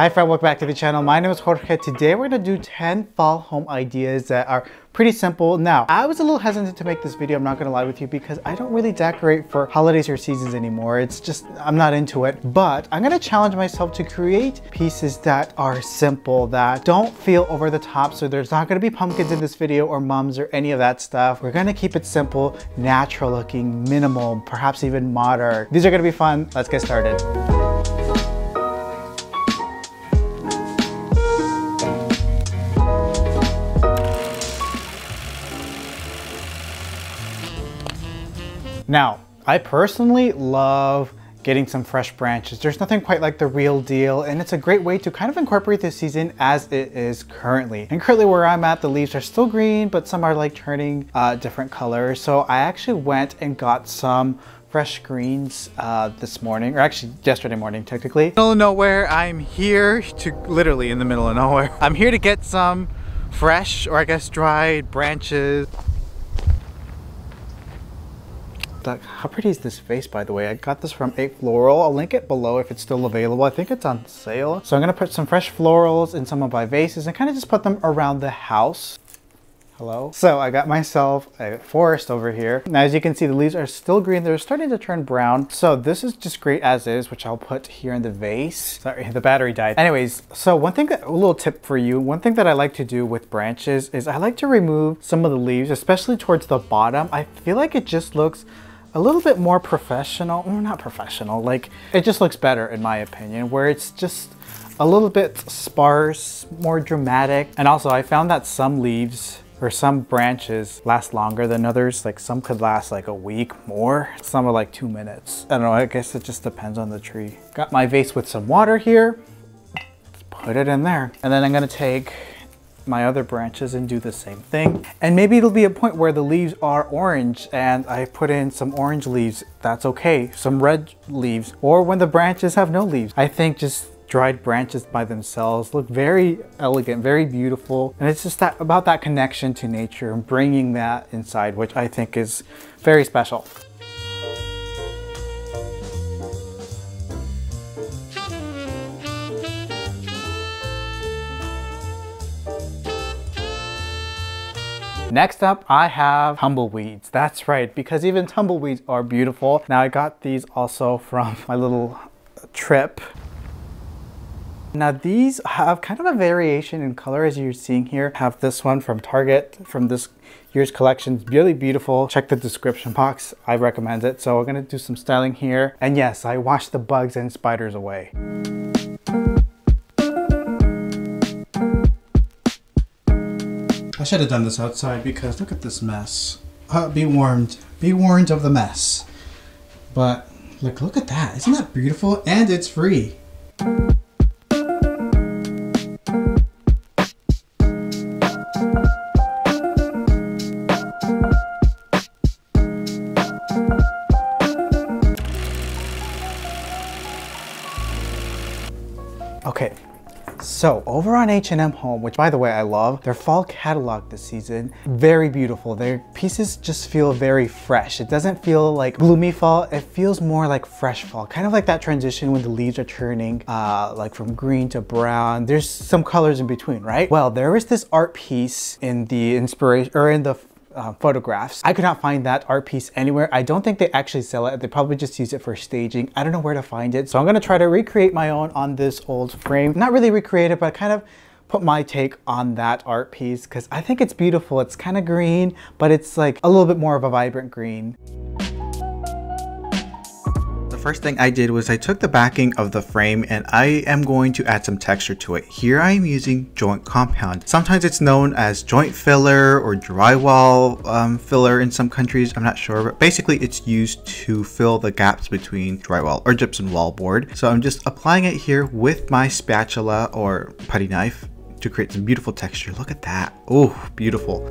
Hi friend, welcome back to the channel. My name is Jorge. Today we're going to do 10 fall home ideas that are pretty simple. Now, I was a little hesitant to make this video, I'm not going to lie with you, because I don't really decorate for holidays or seasons anymore. It's just, I'm not into it. But I'm going to challenge myself to create pieces that are simple, that don't feel over the top. So there's not going to be pumpkins in this video or mums or any of that stuff. We're going to keep it simple, natural looking, minimal, perhaps even modern. These are going to be fun. Let's get started. Now, I personally love getting some fresh branches. There's nothing quite like the real deal, and it's a great way to kind of incorporate the season as it is currently. And currently where I'm at, the leaves are still green, but some are like turning different colors. So I actually went and got some fresh greens this morning, or actually yesterday morning technically. Middle of nowhere, I'm here to, literally in the middle of nowhere. I'm here to get some fresh, or I guess dried branches. How pretty is this vase, by the way? I got this from 8 Floral. I'll link it below if it's still available. I think it's on sale. So I'm gonna put some fresh florals in some of my vases and kind of just put them around the house. Hello? So I got myself a forest over here. Now, as you can see, the leaves are still green. They're starting to turn brown. So this is just great as is, which I'll put here in the vase. Sorry, the battery died. Anyways, so a little tip for you. One thing that I like to do with branches is I like to remove some of the leaves, especially towards the bottom. I feel like it just looks a little bit more professional. Well, not professional, like it just looks better in my opinion, where it's just a little bit sparse, more dramatic. And also I found that some leaves or some branches last longer than others. Like some could last like a week more, some are like 2 minutes. I don't know, I guess it just depends on the tree. Got my vase with some water here. Let's put it in there. And then I'm gonna take my other branches and do the same thing. And maybe it'll be a point where the leaves are orange and I put in some orange leaves. That's okay. Some red leaves, or when the branches have no leaves. I think just dried branches by themselves look very elegant, very beautiful. And it's just about that connection to nature and bringing that inside, which I think is very special. Next up, I have tumbleweeds. That's right, because even tumbleweeds are beautiful. Now I got these also from my little trip. Now these have kind of a variation in color, as you're seeing here. I have this one from Target from this year's collection. It's really beautiful. Check the description box. I recommend it. So we're gonna do some styling here. And yes, I washed the bugs and spiders away. I should have done this outside because look at this mess. Be warned of the mess. But look at that. Isn't that beautiful? And it's free. Okay. So over on H&M Home, which by the way I love, their fall catalog this season, very beautiful. Their pieces just feel very fresh. It doesn't feel like gloomy fall, it feels more like fresh fall. Kind of like that transition when the leaves are turning like from green to brown. There's some colors in between, right? Well, there is this art piece in the inspiration, or in the photographs. I could not find that art piece anywhere. I don't think they actually sell it. They probably just use it for staging. I don't know where to find it. So I'm gonna try to recreate my own on this old frame. Not really recreate it, but kind of put my take on that art piece because I think it's beautiful. It's kind of green, but it's like a little bit more of a vibrant green. First thing I did was I took the backing of the frame and I am going to add some texture to it. Here I am using joint compound. Sometimes it's known as joint filler or drywall filler in some countries, I'm not sure, but basically it's used to fill the gaps between drywall or gypsum wall board. So I'm just applying it here with my spatula or putty knife to create some beautiful texture. Look at that. Oh, beautiful.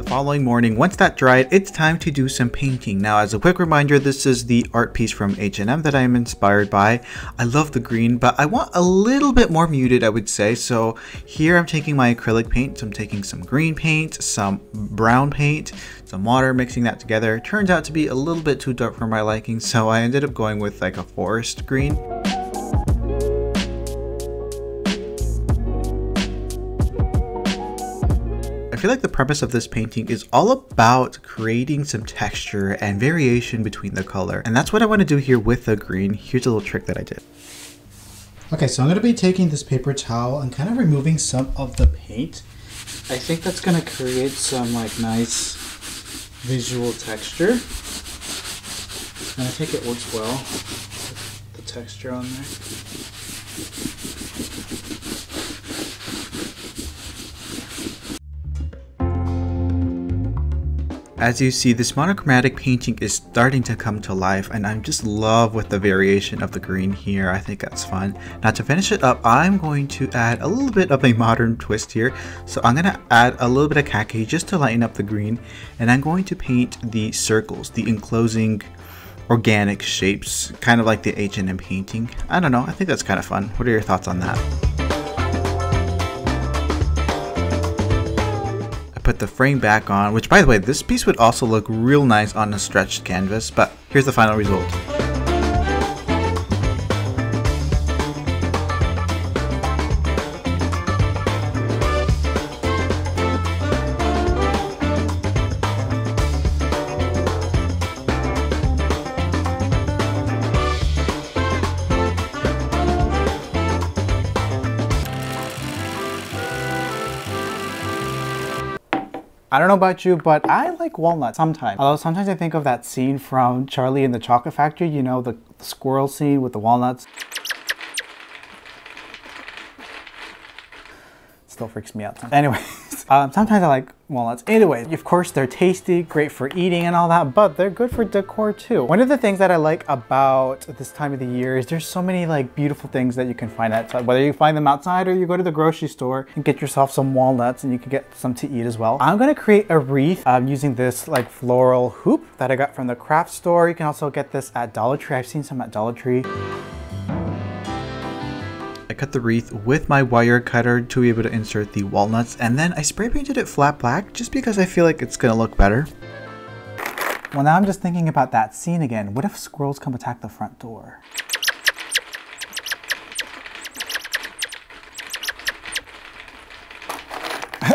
Following morning, once that dried, it's time to do some painting. Now, as a quick reminder, this is the art piece from H&M that I am inspired by. I love the green, but I want a little bit more muted, I would say. So here I'm taking my acrylic paint. So I'm taking some green paint, some brown paint, some water, mixing that together. Turns out to be a little bit too dark for my liking, so I ended up going with like a forest green. feel like the premise of this painting is all about creating some texture and variation between the color. And that's what I want to do here with the green. Here's a little trick that I did. Okay, so I'm going to be taking this paper towel and kind of removing some of the paint. I think that's going to create some like nice visual texture. And I think it works well with the texture on there. As you see, this monochromatic painting is starting to come to life, and I'm just love with the variation of the green here. I think that's fun. Now to finish it up, I'm going to add a little bit of a modern twist here. So I'm going to add a little bit of khaki just to lighten up the green, and I'm going to paint the circles, the enclosing organic shapes, kind of like the H&M painting. I don't know, I think that's kind of fun. What are your thoughts on that? Put the frame back on, which by the way, this piece would also look real nice on a stretched canvas, but here's the final result. I don't know about you, but I like walnuts sometimes. Although sometimes I think of that scene from Charlie and the Chocolate Factory, you know, the squirrel scene with the walnuts. Still freaks me out. Anyways, sometimes I like walnuts. Anyways, of course they're tasty, great for eating and all that, but they're good for decor too. One of the things that I like about this time of the year is there's so many like beautiful things that you can find outside, whether you find them outside or you go to the grocery store and get yourself some walnuts and you can get some to eat as well. I'm gonna create a wreath using this like floral hoop that I got from the craft store. You can also get this at Dollar Tree. I've seen some at Dollar Tree. I cut the wreath with my wire cutter to be able to insert the walnuts, and then I spray painted it flat black just because I feel like it's gonna look better. Well, now I'm just thinking about that scene again. What if squirrels come attack the front door?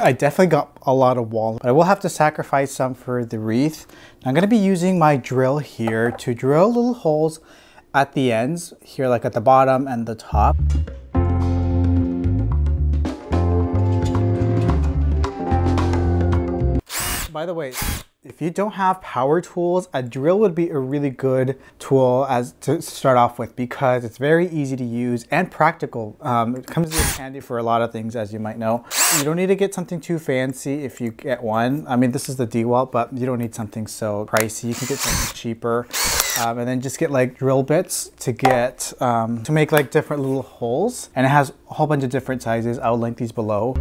I definitely got a lot of walnuts, but I will have to sacrifice some for the wreath. I'm gonna be using my drill here to drill little holes at the ends here, like at the bottom and the top. By the way, if you don't have power tools, a drill would be a really good tool to start off with because it's very easy to use and practical. It comes in handy for a lot of things, as you might know. You don't need to get something too fancy if you get one. I mean, this is the DeWalt, but you don't need something so pricey. You can get something cheaper. And then just get like drill bits to make like different little holes. And it has a whole bunch of different sizes. I'll link these below.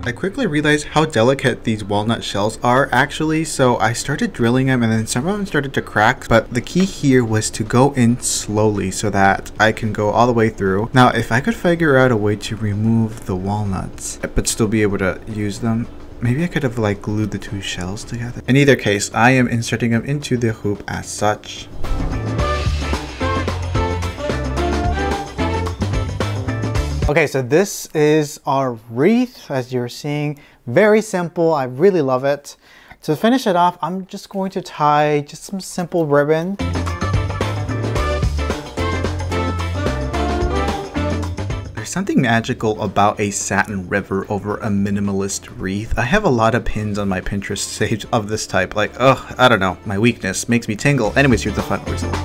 I quickly realized how delicate these walnut shells are actually, so I started drilling them and then some of them started to crack, but the key here was to go in slowly so that I can go all the way through. Now, if I could figure out a way to remove the walnuts, but still be able to use them, maybe I could have like glued the two shells together. In either case, I am inserting them into the hoop as such. Okay, so this is our wreath, as you're seeing. Very simple, I really love it. To finish it off, I'm just going to tie just some simple ribbon. There's something magical about a satin river over a minimalist wreath. I have a lot of pins on my Pinterest saved of this type. Like, oh, I don't know, my weakness makes me tingle. Anyways, here's the final result.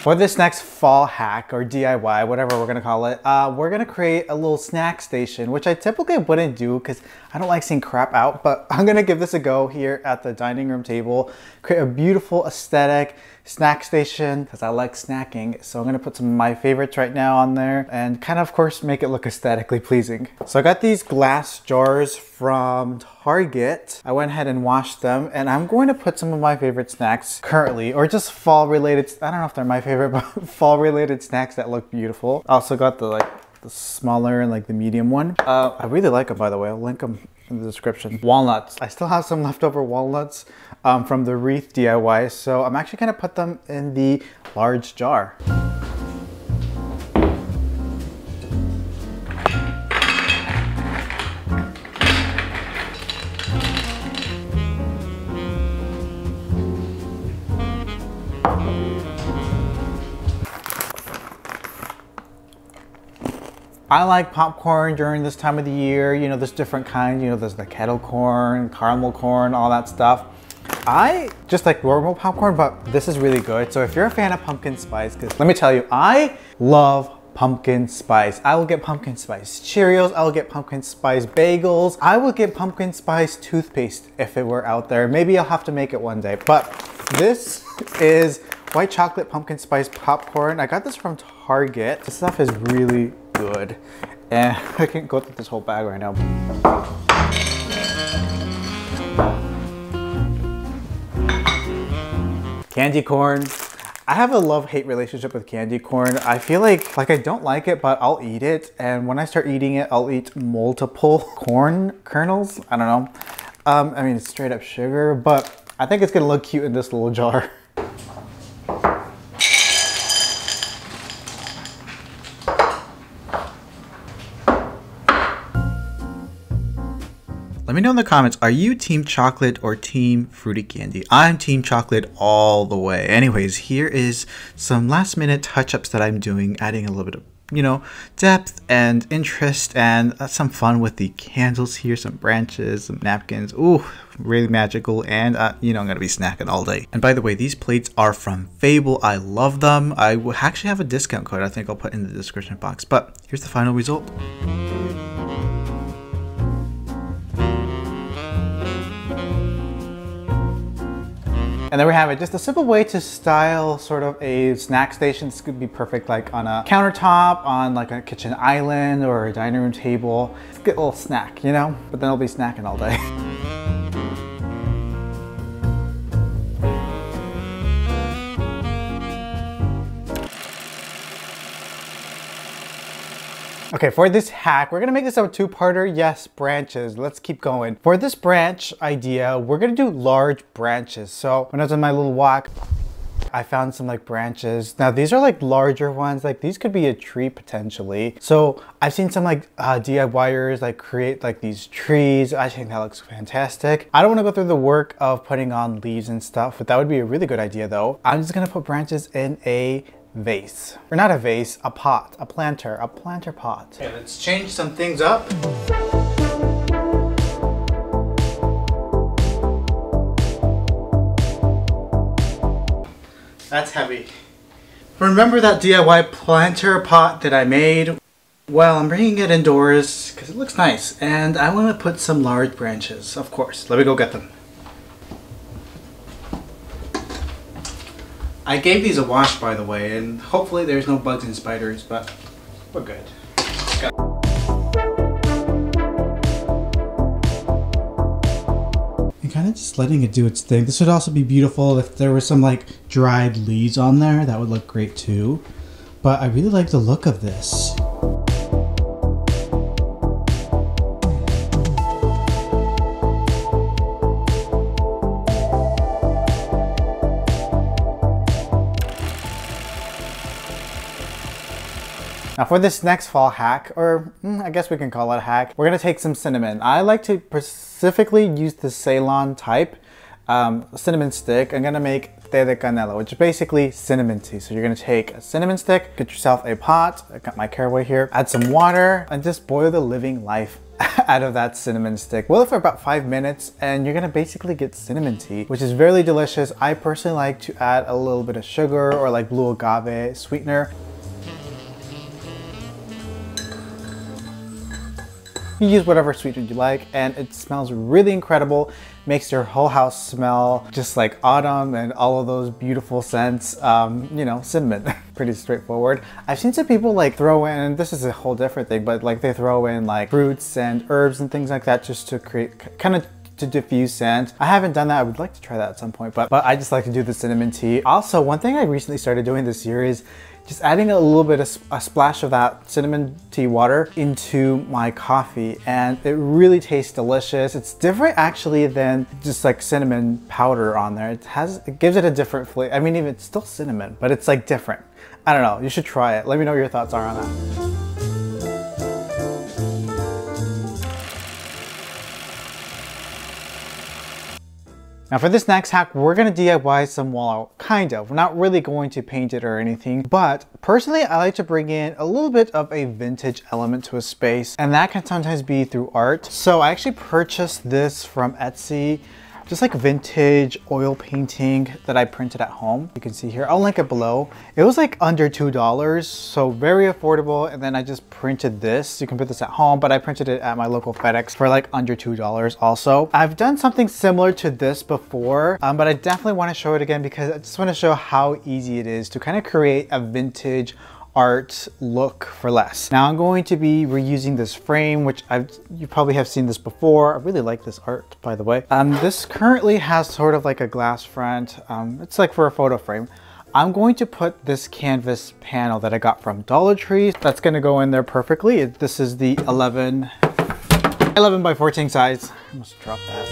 For this next fall hack or DIY, whatever we're gonna call it, we're gonna create a little snack station, which I typically wouldn't do because I don't like seeing crap out, but I'm gonna give this a go here at the dining room table. Create a beautiful aesthetic snack station because I like snacking. So I'm gonna put some of my favorites right now on there and kind of course make it look aesthetically pleasing. So I got these glass jars from Target. I went ahead and washed them and I'm going to put some of my favorite snacks currently, or just fall related. I don't know if they're my favorite, but fall related snacks that look beautiful. I also got the smaller and the medium one. I really like them, by the way. I'll link them in the description. Walnuts. I still have some leftover walnuts from the Wreath DIY, so I'm actually gonna put them in the large jar. I like popcorn during this time of the year. You know, there's different kinds. You know, there's the kettle corn, caramel corn, all that stuff. I just like normal popcorn, but this is really good. So if you're a fan of pumpkin spice, because let me tell you, I love pumpkin spice. I will get pumpkin spice Cheerios. I will get pumpkin spice bagels. I will get pumpkin spice toothpaste if it were out there. Maybe I'll have to make it one day. But this is white chocolate pumpkin spice popcorn. I got this from Target. This stuff is really good. And I can't go through this whole bag right now. Candy corn. I have a love-hate relationship with candy corn. I feel like I don't like it, but I'll eat it. And when I start eating it, I'll eat multiple corn kernels. I don't know. I mean, it's straight up sugar, but I think it's gonna look cute in this little jar. Let me know in the comments, are you team chocolate or team fruity candy? I'm team chocolate all the way. Anyways, here is some last minute touch-ups that I'm doing, adding a little bit of, you know, depth and interest and some fun with the candles here, some branches, some napkins. Ooh, really magical. And you know, I'm gonna be snacking all day. And by the way, these plates are from Fable. I love them. I will actually have a discount code I think I'll put in the description box, but here's the final result. And there we have it, just a simple way to style sort of a snack station. This could be perfect like on a countertop, on like a kitchen island or a dining room table. It's a good little snack, you know? But then I'll be snacking all day. Okay, for this hack, we're gonna make this a two-parter. Yes, branches. Let's keep going. For this branch idea, we're gonna do large branches. So when I was on my little walk, I found some branches. Now these are larger ones. These could be a tree potentially. So I've seen some DIYers create these trees. I think that looks fantastic. I don't want to go through the work of putting on leaves and stuff, but that would be a really good idea though. I'm just gonna put branches in a vase, or not a vase, a pot, a planter pot. Okay, let's change some things up. That's heavy. Remember that DIY planter pot that I made? Well, I'm bringing it indoors because it looks nice, and I want to put some large branches, of course. Let me go get them. I gave these a wash, by the way, and hopefully there's no bugs and spiders, but we're good. And kind of just letting it do its thing. This would also be beautiful if there were some dried leaves on there. That would look great too. But I really like the look of this. Now for this next fall hack, or I guess we can call it a hack, we're gonna take some cinnamon. I like to specifically use the Ceylon type cinnamon stick. I'm gonna make té de canela, which is basically cinnamon tea. So you're gonna take a cinnamon stick, get yourself a pot, I got my caraway here, add some water, and just boil the living life out of that cinnamon stick. Boil it for about 5 minutes and you're gonna basically get cinnamon tea, which is very delicious. I personally like to add a little bit of sugar or like blue agave sweetener. You use whatever sweetener you like and it smells really incredible. Makes your whole house smell just like autumn and all of those beautiful scents. You know, cinnamon. Pretty straightforward. I've seen some people like throw in, and this is a whole different thing, but like they throw in like fruits and herbs and things like that just to create kind of to diffuse scent. I haven't done that. I would like to try that at some point, but I just like to do the cinnamon tea. Also, one thing I recently started doing this year is just adding a little bit of a splash of that cinnamon tea water into my coffee, and it really tastes delicious. It's different actually than just like cinnamon powder on there. It gives it a different flavor. I mean, even it's still cinnamon, but it's like different. I don't know. You should try it. Let me know what your thoughts are on that. Now for this next hack, we're gonna DIY some wall art, kind of. We're not really going to paint it or anything, but personally, I like to bring in a little bit of a vintage element to a space, and that can sometimes be through art. So I actually purchased this from Etsy. Just like vintage oil painting that I printed at home. You can see here, I'll link it below. It was like under $2, so very affordable. And then I just printed this. You can put this at home, but I printed it at my local FedEx for like under $2 also. I've done something similar to this before, but I definitely want to show it again because I just want to show how easy it is to kind of create a vintage art look for less. Now I'm going to be reusing this frame, which you probably have seen this before. I really like this art, by the way. This currently has sort of like a glass front. It's like for a photo frame. I'm going to put this canvas panel that I got from Dollar Tree. That's gonna go in there perfectly. This is the 11 by 14 size. I almost dropped that.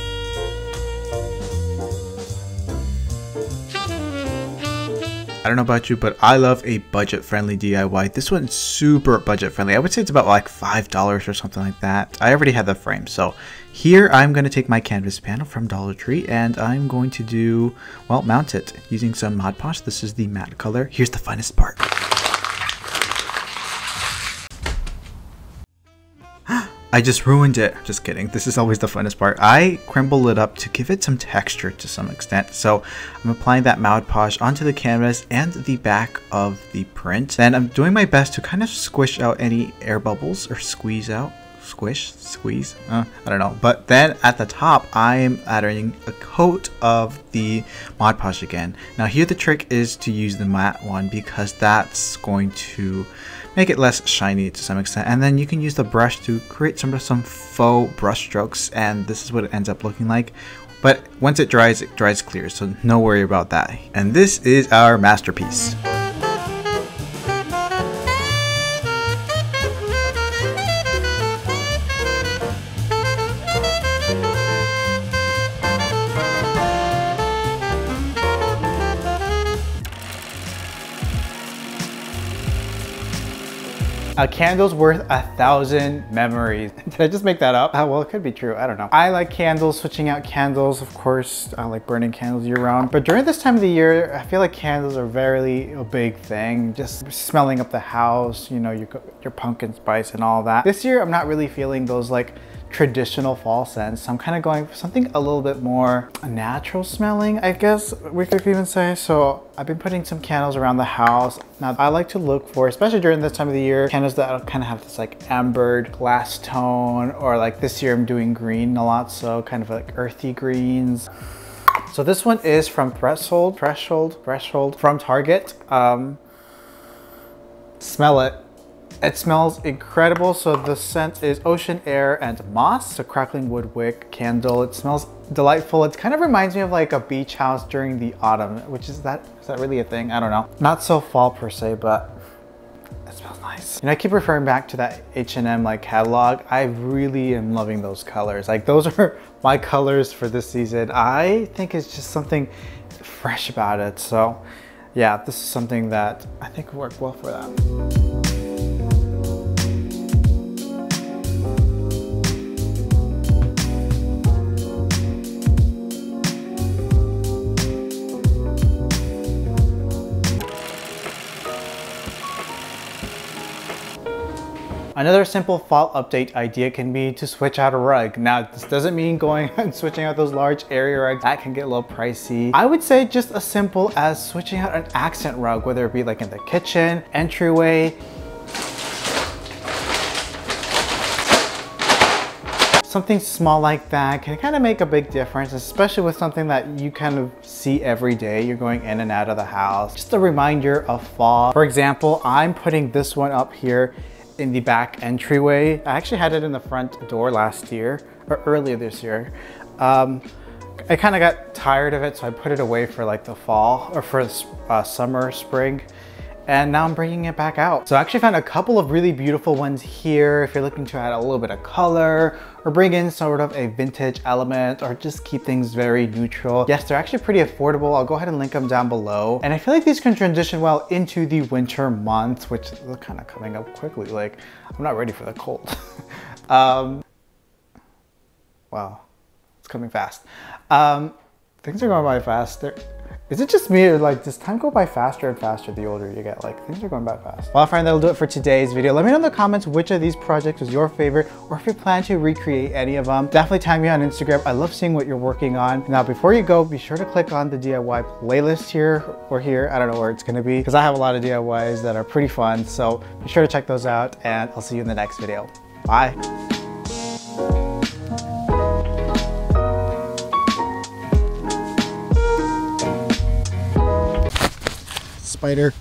I don't know about you, but I love a budget-friendly DIY. This one's super budget-friendly. I would say it's about like $5 or something like that. I already have the frame. So here I'm going to take my canvas panel from Dollar Tree and I'm going to do, well, mount it using some Mod Podge. This is the matte color. Here's the funnest part. I just ruined it. Just kidding. This is always the funnest part. I crumble it up to give it some texture to some extent. So I'm applying that Mod Podge onto the canvas and the back of the print. Then I'm doing my best to kind of squish out any air bubbles or squeeze out. Squeeze, I don't know. But then at the top, I'm adding a coat of the Mod Podge again. Now here the trick is to use the matte one because that's going to make it less shiny to some extent. And then you can use the brush to create some faux brush strokes, and this is what it ends up looking like. But once it dries clear, so no worry about that. And this is our masterpiece. A candle's worth 1,000 memories. Did I just make that up? Oh, well, it could be true. I don't know. I like candles, switching out candles. Of course, I like burning candles year round. But during this time of the year, I feel like candles are very a big thing. Just smelling up the house, you know, your pumpkin spice and all that. This year, I'm not really feeling those like traditional fall scents. So I'm kind of going for something a little bit more natural smelling, I guess we could even say. So I've been putting some candles around the house. Now I like to look for, especially during this time of the year, candles that kind of have this like ambered glass tone, or like this year I'm doing green a lot, so kind of like earthy greens. So this one is from Threshold from Target. Smell it. It smells incredible. So the scent is Ocean Air and Moss. It's a crackling wood wick candle. It smells delightful. It kind of reminds me of like a beach house during the autumn, which is that really a thing? I don't know. Not so fall per se, but it smells nice. And I keep referring back to that H&M like catalog. I really am loving those colors. Like those are my colors for this season. I think it's just something fresh about it. So yeah, this is something that I think would work well for that. Another simple fall update idea can be to switch out a rug. Now, this doesn't mean going and switching out those large area rugs. That can get a little pricey. I would say just as simple as switching out an accent rug, whether it be like in the kitchen, entryway, something small like that can kind of make a big difference, especially with something that you kind of see every day. You're going in and out of the house. Just a reminder of fall. For example, I'm putting this one up here in the back entryway. I actually had it in the front door last year or earlier this year. I kind of got tired of it, so I put it away for like the fall or for summer, spring. And now I'm bringing it back out. So I actually found a couple of really beautiful ones here if you're looking to add a little bit of color or bring in sort of a vintage element or just keep things very neutral. Yes, they're actually pretty affordable. I'll go ahead and link them down below. And I feel like these can transition well into the winter months, which are kind of coming up quickly. Like, I'm not ready for the cold. Wow, it's coming fast. Things are going by fast. Is it just me, or like does time go by faster and faster the older you get? Like, things are going by fast. Well, friend, that'll do it for today's video. Let me know in the comments which of these projects was your favorite, or if you plan to recreate any of them. Definitely tag me on Instagram. I love seeing what you're working on. Now, before you go, be sure to click on the DIY playlist here or here. I don't know where it's gonna be, because I have a lot of DIYs that are pretty fun. So be sure to check those out, and I'll see you in the next video. Bye. Spider.